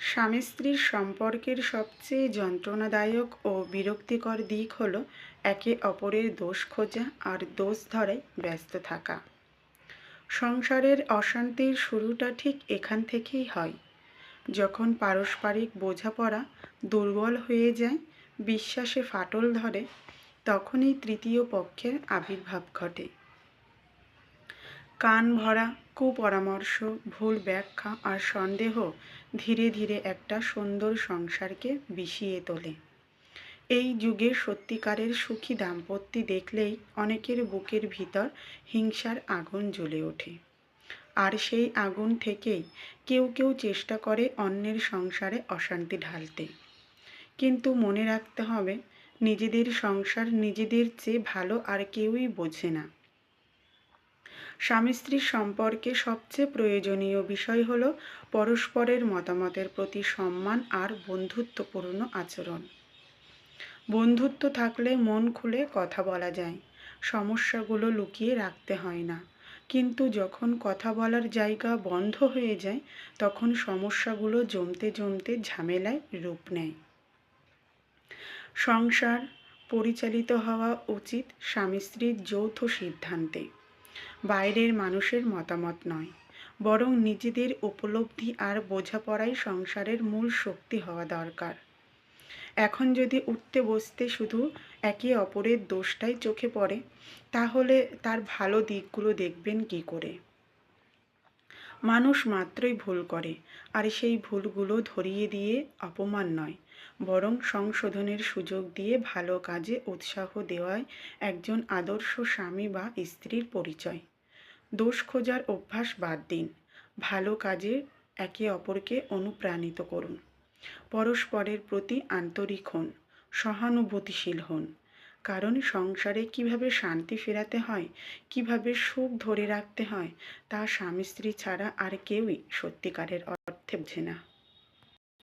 স্বামী স্ত্রীর সম্পর্কের সবচেয়ে যন্ত্রণাদায়ক ও বিরক্তিকর দিক হলো একে অপরের দোষ খোঁজা আর দোষ ধরায় ব্যস্ত থাকা। সংসারের অশান্তির শুরুটা ঠিক এখান থেকেই হয়, যখন পারস্পরিক বোঝাপড়া দুর্বল হয়ে যায়, বিশ্বাসে ফাটল ধরে, তখনই তৃতীয় পক্ষের আবির্ভাব ঘটে। কান ভরা কুপরামর্শ, ভুল ব্যাখ্যা আর সন্দেহ ধীরে ধীরে একটা সুন্দর সংসারকে বিষিয়ে তোলে। এই যুগে সত্যিকারের সুখী দাম্পত্য দেখলেই অনেকের বুকের ভিতর হিংসার আগুন জ্বলে ওঠে। আর সেই আগুন থেকেই কেউ কেউ চেষ্টা করে অন্যের সংসারে অশান্তি ঢালতে। কিন্তু মনে রাখতে হবে, নিজেদের সংসার নিজেদের চেয়ে ভালো আর কেউই বোঝে না। স্বামী স্ত্রীর সম্পর্কে সবচেয়ে প্রয়োজনীয় বিষয় হল পরস্পরের মতামতের প্রতি সম্মান আর বন্ধুত্বপূর্ণ আচরণ। বন্ধুত্ব থাকলে মন খুলে কথা বলা যায়, সমস্যাগুলো লুকিয়ে রাখতে হয় না। কিন্তু যখন কথা বলার জায়গা বন্ধ হয়ে যায়, তখন সমস্যাগুলো জমতে জমতে ঝামেলায় রূপ নেয়। সংসার পরিচালিত হওয়া উচিত স্বামী স্ত্রীর যৌথ সিদ্ধান্তে, বাইরের মানুষের মতামত নয়, বরং নিজেদের উপলব্ধি আর বোঝাপড়াই সংসারের মূল শক্তি হওয়া দরকার। এখন যদি উঠতে বসতে শুধু একে অপরের দোষটাই চোখে পড়ে, তাহলে তার ভালো দিকগুলো দেখবেন কী করে? মানুষ মাত্রই ভুল করে, আর সেই ভুলগুলো ধরিয়ে দিয়ে অপমান নয়, বরং সংশোধনের সুযোগ দিয়ে ভালো কাজে উৎসাহ দেওয়াই একজন আদর্শ স্বামী বা স্ত্রীর পরিচয়। দোষ খোঁজার অভ্যাস বাদ দিন, ভালো কাজে একে অপরকে অনুপ্রাণিত করুন। পরস্পরের প্রতি আন্তরিক হন, সহানুভূতিশীল হন। কারণ সংসারে কিভাবে শান্তি ফেরাতে হয়, কিভাবে সুখ ধরে রাখতে হয়, তা স্বামী স্ত্রী ছাড়া আর কেউই সত্যিকারের অর্থে বোঝে না।